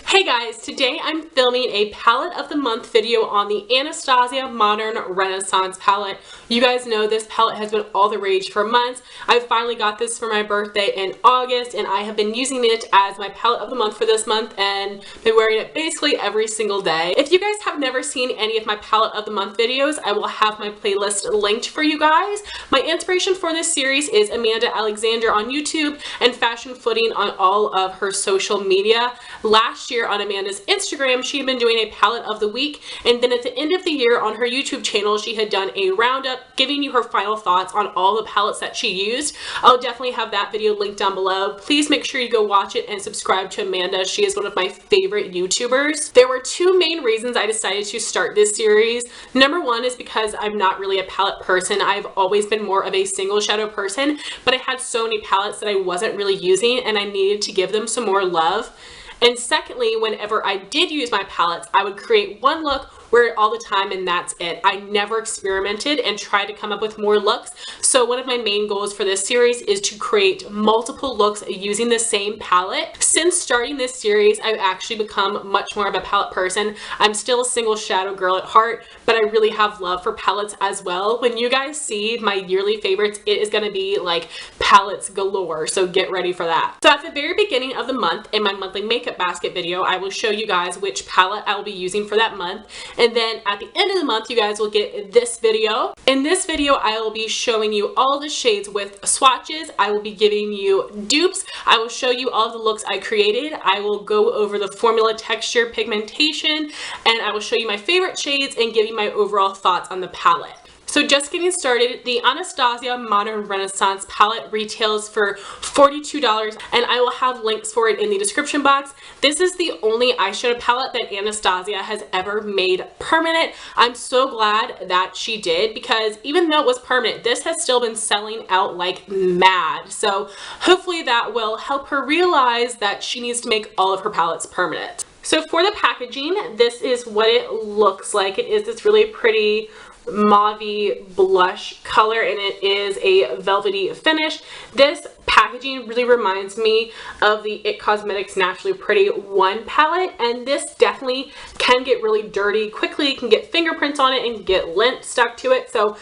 Hey guys, today I'm filming a palette of the month video on the Anastasia Modern Renaissance palette. You guys know this palette has been all the rage for months. I finally got this for my birthday in August and I have been using it as my palette of the month for this month and been wearing it basically every single day. If you guys have never seen any of my palette of the month videos, I will have my playlist linked for you guys. My inspiration for this series is Amanda Alexander on YouTube and Fashion Footing on all of her social media. Last year on Amanda's Instagram, she had been doing a palette of the week, and then at the end of the year on her YouTube channel, she had done a roundup giving you her final thoughts on all the palettes that she used. I'll definitely have that video linked down below. Please make sure you go watch it and subscribe to Amanda. She is one of my favorite YouTubers. There were two main reasons I decided to start this series. Number one is because I'm not really a palette person. I've always been more of a single shadow person, but I had so many palettes that I wasn't really using and I needed to give them some more love. And secondly, whenever I did use my palettes, I would create one look, wear it all the time, and that's it. I never experimented and tried to come up with more looks. So one of my main goals for this series is to create multiple looks using the same palette. Since starting this series, I've actually become much more of a palette person. I'm still a single shadow girl at heart, but I really have love for palettes as well. When you guys see my yearly favorites, it is going to be like palettes galore, so get ready for that. So at the very beginning of the month, in my monthly makeup basket video, I will show you guys which palette I will be using for that month. And then at the end of the month, you guys will get this video. In this video, I will be showing you all the shades with swatches. I will be giving you dupes. I will show you all of the looks I created. I will go over the formula, texture, pigmentation, and I will show you my favorite shades and give you my overall thoughts on the palette. So just getting started, the Anastasia Modern Renaissance palette retails for $42 and I will have links for it in the description box. This is the only eyeshadow palette that Anastasia has ever made permanent. I'm so glad that she did because even though it was permanent, this has still been selling out like mad. So hopefully that will help her realize that she needs to make all of her palettes permanent. So for the packaging, this is what it looks like. It is this really pretty mauve-y blush color and it is a velvety finish. This packaging really reminds me of the It Cosmetics Naturally Pretty 1 palette, and this definitely can get really dirty quickly. It can get fingerprints on it and get lint stuck to it. So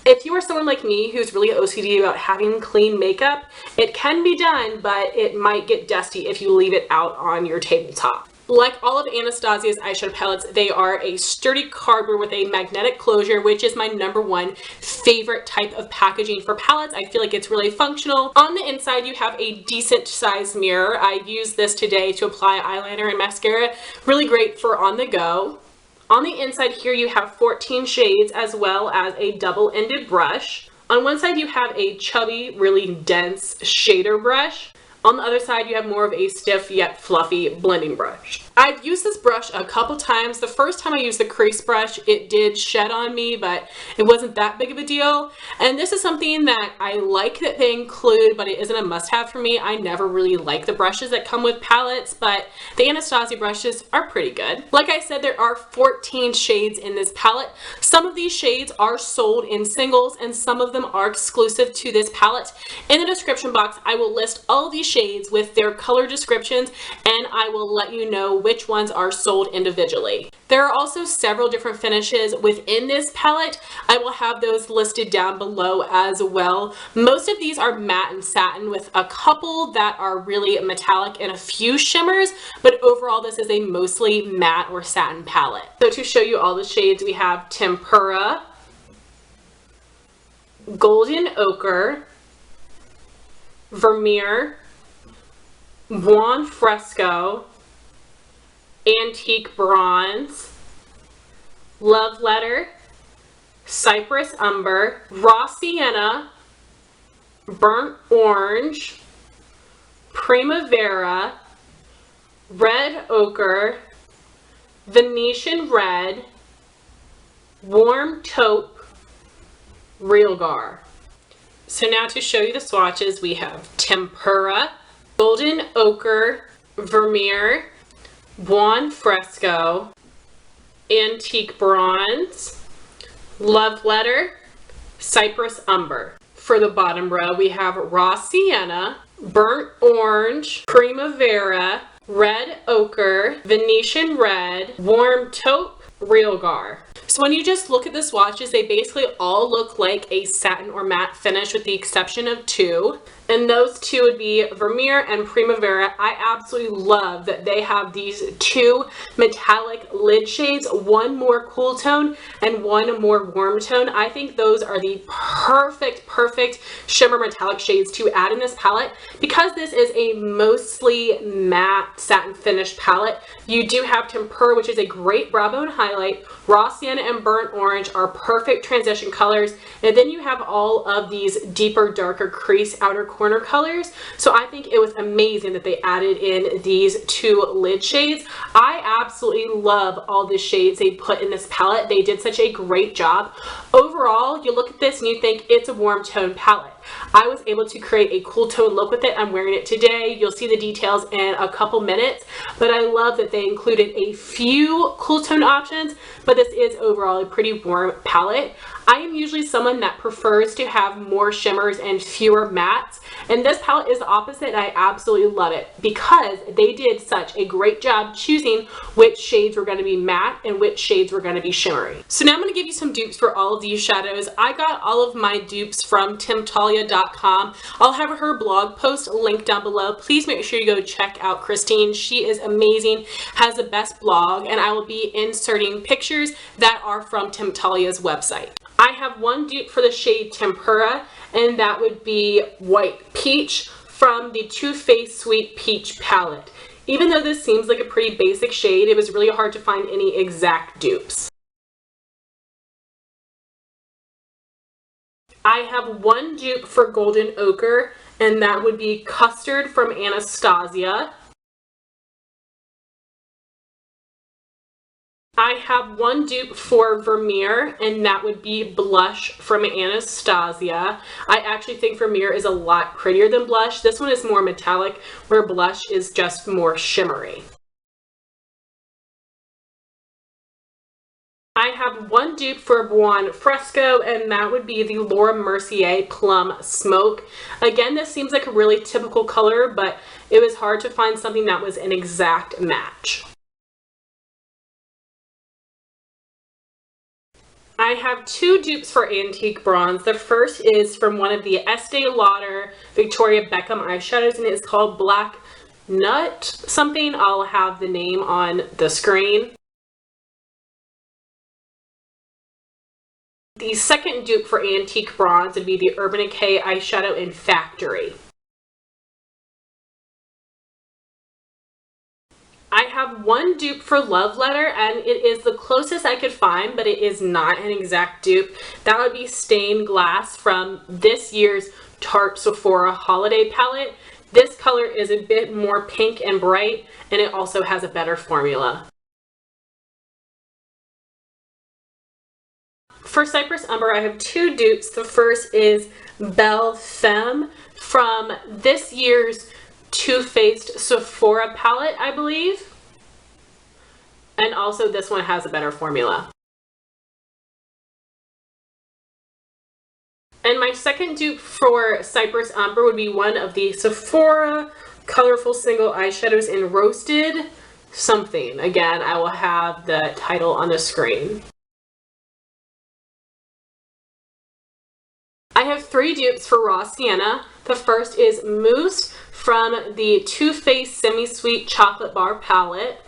if you are someone like me who's really OCD about having clean makeup, it can be done, but it might get dusty if you leave it out on your tabletop. Like all of Anastasia's eyeshadow palettes, they are a sturdy cardboard with a magnetic closure, which is my #1 favorite type of packaging for palettes. I feel like it's really functional. On the inside, you have a decent sized mirror. I used this today to apply eyeliner and mascara. Really great for on the go. On the inside here, you have 14 shades as well as a double-ended brush. On one side, you have a chubby, really dense shader brush. On the other side, you have more of a stiff yet fluffy blending brush. I've used this brush a couple times. The first time I used the crease brush, it did shed on me, but it wasn't that big of a deal. And this is something that I like that they include, but it isn't a must-have for me. I never really like the brushes that come with palettes, but the Anastasia brushes are pretty good. Like I said, there are 14 shades in this palette. Some of these shades are sold in singles, and some of them are exclusive to this palette. In the description box, I will list all of these shades with their color descriptions, and I will let you know which ones are sold individually. There are also several different finishes within this palette. I will have those listed down below as well. Most of these are matte and satin, with a couple that are really metallic and a few shimmers, but overall this is a mostly matte or satin palette. So to show you all the shades, we have Tempera, Golden Ochre, Vermeer, Buon Fresco, Antique Bronze, Love Letter, Cyprus Umber, Raw Sienna, Burnt Orange, Primavera, Red Ochre, Venetian Red, Warm Taupe, Real Gar. So now to show you the swatches, we have Tempera, Golden Ochre, Vermeer, Buon Fresco, Antique Bronze, Love Letter, Cyprus Umber. For the bottom row, we have Raw Sienna, Burnt Orange, Primavera, Red Ochre, Venetian Red, Warm Taupe, Real Gar. So when you just look at the swatches, they basically all look like a satin or matte finish with the exception of two. And those two would be Vermeer and Primavera. I absolutely love that they have these two metallic lid shades, one more cool tone and one more warm tone. I think those are the perfect shimmer metallic shades to add in this palette. Because this is a mostly matte satin finish palette, you do have Tempera, which is a great brow bone highlight. Raw Sienna and Burnt Orange are perfect transition colors. And then you have all of these deeper, darker crease outer corner colors. So I think it was amazing that they added in these two lid shades. I absolutely love all the shades they put in this palette. They did such a great job. Overall, you look at this and you think it's a warm tone palette. I was able to create a cool tone look with it. I'm wearing it today. You'll see the details in a couple minutes, but I love that they included a few cool tone options, but this is overall a pretty warm palette. I am usually someone that prefers to have more shimmers and fewer mattes, and this palette is the opposite. I absolutely love it because they did such a great job choosing which shades were going to be matte and which shades were going to be shimmery. So now I'm going to give you some dupes for all of these shadows. I got all of my dupes from Tempera.com. I'll have her blog post linked down below. Please make sure you go check out Christine. She is amazing, has the best blog, and I will be inserting pictures that are from Tempera's website. I have one dupe for the shade Tempera, and that would be White Peach from the Too Faced Sweet Peach palette. Even though this seems like a pretty basic shade, it was really hard to find any exact dupes. I have one dupe for Golden Ochre, and that would be Custard from Anastasia. I have one dupe for Vermeer, and that would be Blush from Anastasia. I actually think Vermeer is a lot prettier than Blush. This one is more metallic, where Blush is just more shimmery. I have one dupe for Buon Fresco, and that would be the Laura Mercier Plum Smoke. Again, this seems like a really typical color, but it was hard to find something that was an exact match. I have two dupes for Antique Bronze. The first is from one of the Estee Lauder Victoria Beckham eyeshadows, and it is called Black Nut something. I'll have the name on the screen. The second dupe for Antique Bronze would be the Urban Decay eyeshadow in Factory. I have one dupe for Love Letter, and it is the closest I could find, but it is not an exact dupe. That would be Stained Glass from this year's Tarte Sephora Holiday Palette. This color is a bit more pink and bright, and it also has a better formula. For Cyprus Umber, I have two dupes. The first is Belle Femme from this year's Too Faced Sephora palette, I believe. And also this one has a better formula. And my second dupe for Cyprus Umber would be one of the Sephora colorful single eyeshadows in Roasted something. Again, I will have the title on the screen. I have three dupes for Raw Sienna. The first is Mousse from the Too Faced Semi-Sweet Chocolate Bar palette.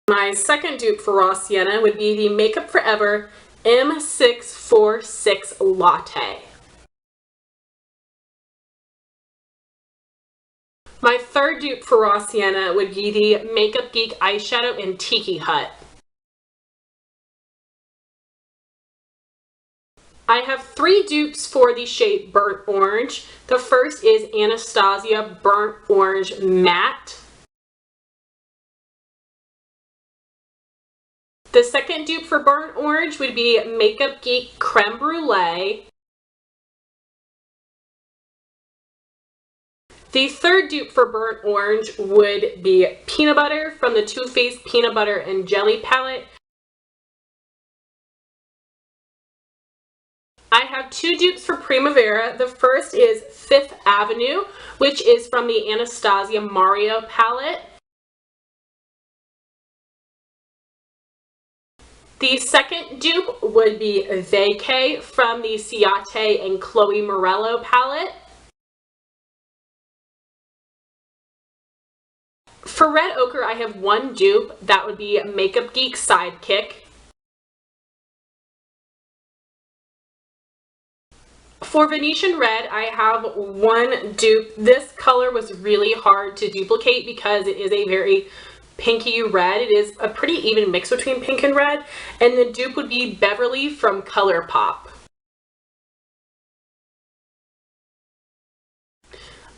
My second dupe for Raw Sienna would be the Makeup Forever M646 Latte. My third dupe for Raw Sienna would be the Makeup Geek eyeshadow in Tiki Hut. I have three dupes for the shade Burnt Orange. The first is Anastasia Burnt Orange Matte. The second dupe for Burnt Orange would be Makeup Geek Creme Brulee. The third dupe for Burnt Orange would be Peanut Butter from the Too Faced Peanut Butter and Jelly palette. I have two dupes for Primavera. The first is Fifth Avenue, which is from the Anastasia Mario palette. The second dupe would be Vacay from the Ciate and Chloe Morello palette. For Red Ochre, I have one dupe. That would be Makeup Geek Sidekick. For Venetian Red, I have one dupe. This color was really hard to duplicate because it is a very pinky red. It is a pretty even mix between pink and red. And the dupe would be Beverly from ColourPop.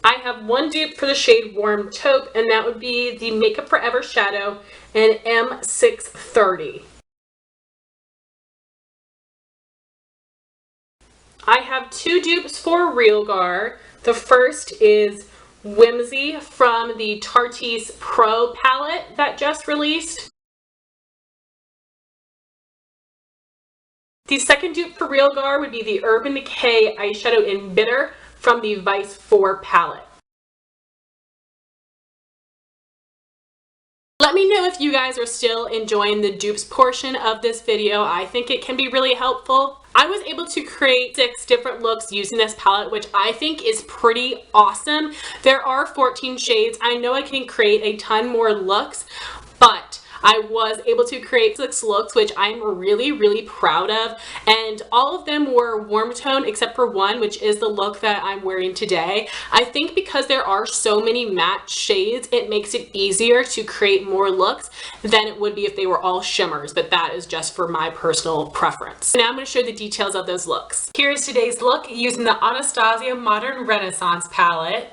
I have one dupe for the shade Warm Taupe, and that would be the Makeup Forever Shadow in M630. I have two dupes for Realgar. The first is Whimsy from the Tarte's Pro palette that just released. The second dupe for Realgar would be the Urban Decay Eyeshadow in Bitter from the Vice 4 palette. Let me know if you guys are still enjoying the dupes portion of this video. I think it can be really helpful. I was able to create 6 different looks using this palette, which I think is pretty awesome. There are 14 shades. I know I can create a ton more looks, but I was able to create 6 looks, which I'm really, really proud of. And all of them were warm tone except for one, which is the look that I'm wearing today. I think because there are so many matte shades, it makes it easier to create more looks than it would be if they were all shimmers, but that is just for my personal preference. Now I'm going to show you the details of those looks. Here's today's look using the Anastasia Modern Renaissance palette.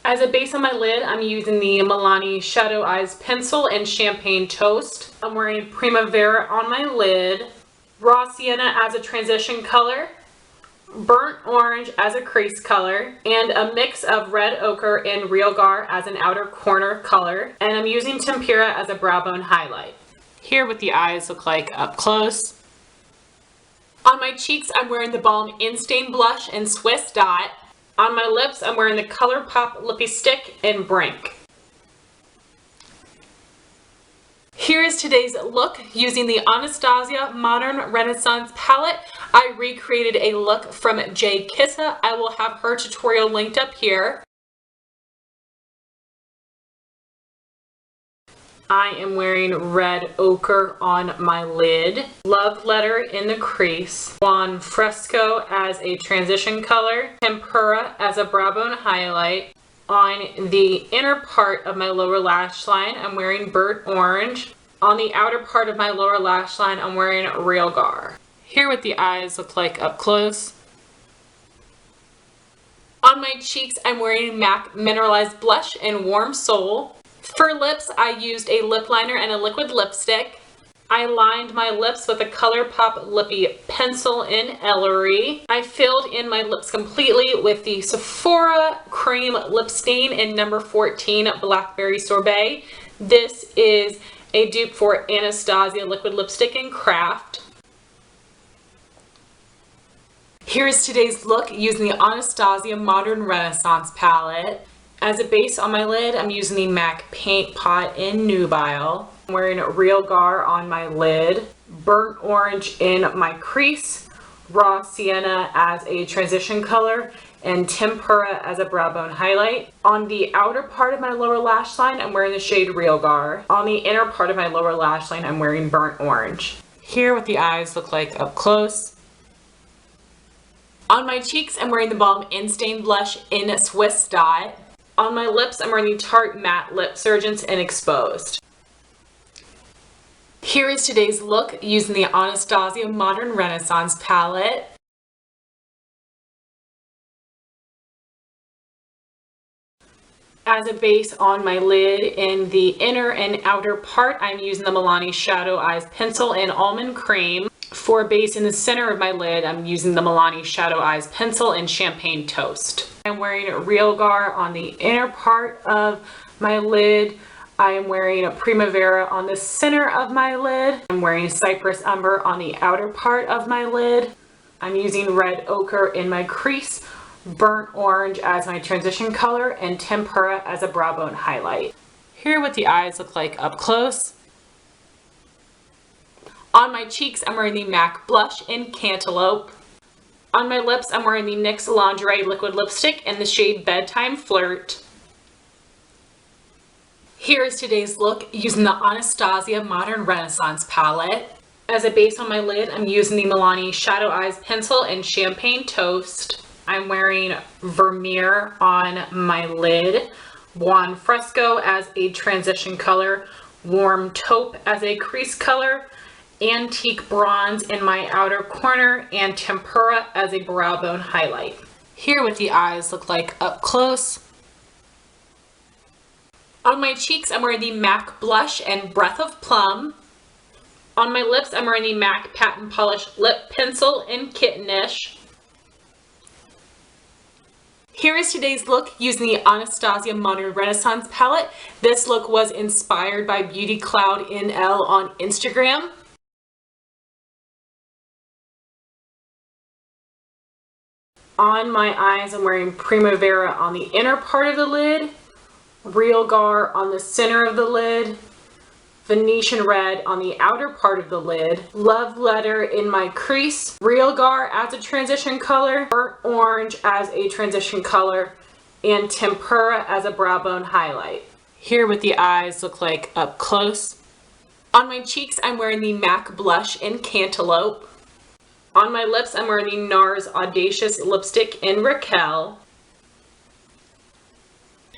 As a base on my lid, I'm using the Milani Shadow Eyes Pencil and Champagne Toast. I'm wearing Primavera on my lid, Raw Sienna as a transition color, Burnt Orange as a crease color, and a mix of Red Ochre and Realgar as an outer corner color. And I'm using Tempera as a brow bone highlight. Here what the eyes look like up close. On my cheeks, I'm wearing the Balm In-Stain Blush in Swiss Dot. On my lips, I'm wearing the ColourPop Lippy Stick in Brink. Here is today's look using the Anastasia Modern Renaissance palette. I recreated a look from Jay Kissa. I will have her tutorial linked up here. I am wearing Red Ochre on my lid, Love Letter in the crease, Buon Fresco as a transition color, Tempera as a brow bone highlight. On the inner part of my lower lash line, I'm wearing Burnt Orange. On the outer part of my lower lash line, I'm wearing Realgar. Here what the eyes look like up close. On my cheeks, I'm wearing MAC Mineralized Blush in Warm Soul. For lips, I used a lip liner and a liquid lipstick. I lined my lips with a ColourPop Lippy Pencil in Ellery. I filled in my lips completely with the Sephora Cream Lip Stain in number 14 Blackberry Sorbet. This is a dupe for Anastasia Liquid Lipstick in Craft. Here's today's look using the Anastasia Modern Renaissance palette. As a base on my lid, I'm using the MAC Paint Pot in Nubile. I'm wearing Realgar on my lid, Burnt Orange in my crease, Raw Sienna as a transition color, and Tempera as a brow bone highlight. On the outer part of my lower lash line, I'm wearing the shade Realgar. On the inner part of my lower lash line, I'm wearing Burnt Orange. Here what the eyes look like up close. On my cheeks, I'm wearing the Balm In-Stain Blush in Swiss Dot. On my lips, I'm wearing the Tarte Matte Lip Surgeons in Exposed. Here is today's look using the Anastasia Modern Renaissance palette. As a base on my lid in the inner and outer part, I'm using the Milani Shadow Eyes Pencil in Almond Cream. For a base in the center of my lid, I'm using the Milani Shadow Eyes Pencil in Champagne Toast. I'm wearing Realgar on the inner part of my lid. I am wearing a Primavera on the center of my lid. I'm wearing Cyprus Umber on the outer part of my lid. I'm using red ochre in my crease, burnt orange as my transition color, and tempera as a brow bone highlight. Here are what the eyes look like up close. On my cheeks, I'm wearing the MAC blush in Cantaloupe. On my lips, I'm wearing the NYX Lingerie liquid lipstick in the shade Bedtime Flirt. Here is today's look using the Anastasia Modern Renaissance palette. As a base on my lid, I'm using the Milani Shadow Eyes pencil in Champagne Toast. I'm wearing Vermeer on my lid, Buon Fresco as a transition color, Warm Taupe as a crease color, Antique Bronze in my outer corner, and Tempera as a brow bone highlight. Here what the eyes look like up close. On my cheeks, I'm wearing the MAC blush and Breath of Plum. On my lips, I'm wearing the MAC Patent Polish Lip Pencil in Kittenish. Here is today's look using the Anastasia Modern Renaissance palette. This look was inspired by Beauty Cloud NL on Instagram. On my eyes, I'm wearing Primavera on the inner part of the lid, Real Gar on the center of the lid, Venetian Red on the outer part of the lid, Love Letter in my crease, Real Gar as a transition color, Burnt Orange as a transition color, and Tempera as a brow bone highlight. Here what the eyes look like up close. On my cheeks, I'm wearing the MAC blush in Cantaloupe. On my lips, I'm wearing the NARS Audacious lipstick in Raquel.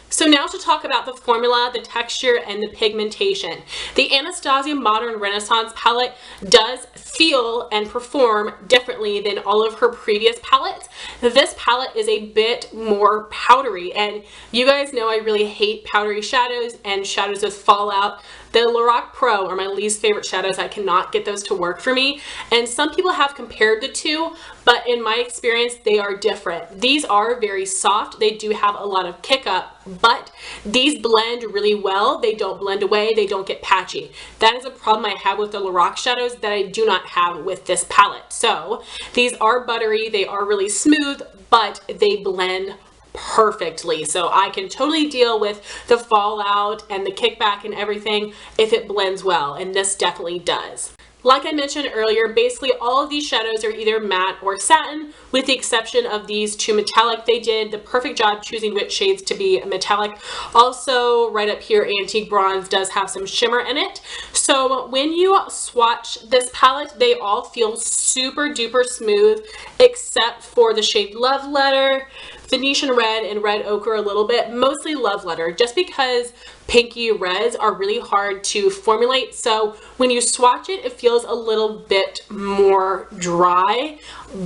So now to talk about the formula, the texture, and the pigmentation. The Anastasia Modern Renaissance palette does feel and perform differently than all of her previous palettes. This palette is a bit more powdery, and you guys know I really hate powdery shadows and shadows with fallout. The Lorac Pro are my least favorite shadows. I cannot get those to work for me. And some people have compared the two, but in my experience, they are different. These are very soft. They do have a lot of kick up, but these blend really well. They don't blend away. They don't get patchy. That is a problem I have with the Lorac shadows that I do not have with this palette. So these are buttery. They are really smooth, but they blend perfectly. So I can totally deal with the fallout and the kickback and everything if it blends well, and this definitely does. Like I mentioned earlier, basically all of these shadows are either matte or satin, with the exception of these two metallic. They did the perfect job choosing which shades to be metallic. Also, right up here, Antique Bronze does have some shimmer in it. So when you swatch this palette, they all feel super duper smooth, except for the shade Love Letter, Venetian Red, and Red Ochre a little bit, mostly Love Letter, just because pinky reds are really hard to formulate. So when you swatch it, it feels a little bit more dry,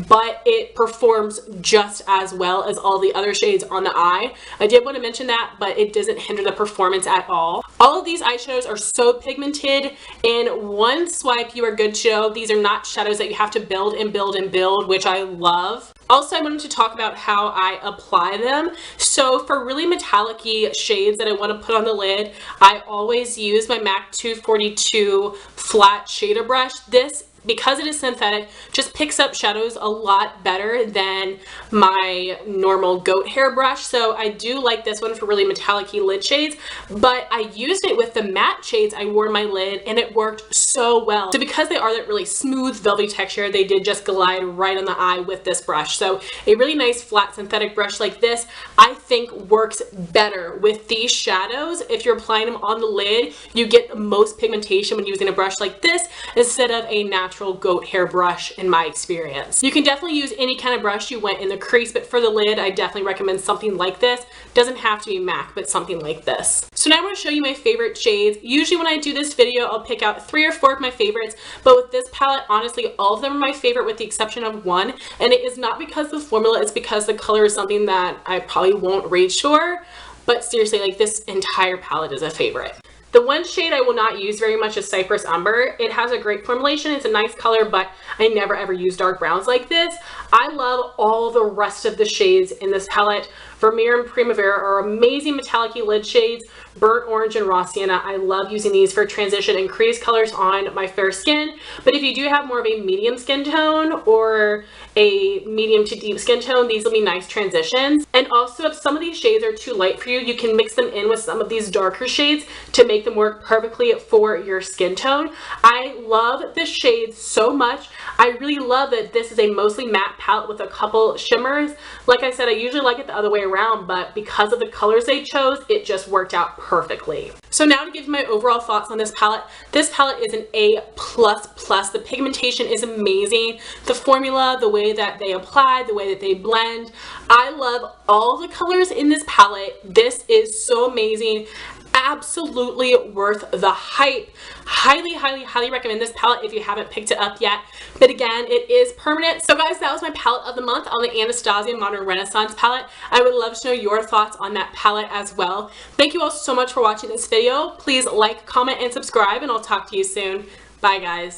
but it performs just as well as all the other shades on the eye. I did want to mention that, but it doesn't hinder the performance at all. All of these eyeshadows are so pigmented. In one swipe, you are good to go. These are not shadows that you have to build and build and build, which I love. Also, I wanted to talk about how I apply them. So for really metallic-y shades that I want to put on the lid, I always use my MAC 242 flat shader brush. This, because it is synthetic, just picks up shadows a lot better than my normal goat hair brush. So I do like this one for really metallic-y lid shades, but I used it with the matte shades I wore on my lid and it worked so well. So because they are that really smooth velvety texture, they did just glide right on the eye with this brush. So a really nice flat synthetic brush like this, I think works better with these shadows. If you're applying them on the lid, you get the most pigmentation when using a brush like this instead of a natural goat hair brush in my experience. You can definitely use any kind of brush you want in the crease, but for the lid, I definitely recommend something like this. Doesn't have to be MAC, but something like this. So now I'm going to show you my favorite shades. Usually when I do this video, I'll pick out 3 or 4 of my favorites, but with this palette, honestly, all of them are my favorite with the exception of one, and it is not because the formula, it's because the color is something that I probably won't reach for, but seriously, like this entire palette is a favorite. The one shade I will not use very much is Cyprus Umber. It has a great formulation, it's a nice color, but I never ever use dark browns like this. I love all the rest of the shades in this palette. Vermeer and Primavera are amazing metallic-y lid shades. Burnt Orange and Raw Sienna. I love using these for transition and crease colors on my fair skin. But if you do have more of a medium skin tone or a medium to deep skin tone, these will be nice transitions. And also, if some of these shades are too light for you, you can mix them in with some of these darker shades to make them work perfectly for your skin tone. I love this shade so much. I really love that this is a mostly matte palette with a couple shimmers. Like I said, I usually like it the other way around, but because of the colors they chose, it just worked out perfectly. So now to give you my overall thoughts on this palette is an A++. The pigmentation is amazing. The formula, the way that they apply, the way that they blend. I love all the colors in this palette. This is so amazing. Absolutely worth the hype. Highly recommend this palette if you haven't picked it up yet. But again, it is permanent. So guys, that was my palette of the month on the Anastasia Modern Renaissance palette. I would love to know your thoughts on that palette as well. Thank you all so much for watching this video. Please like, comment, and subscribe, and I'll talk to you soon. Bye guys.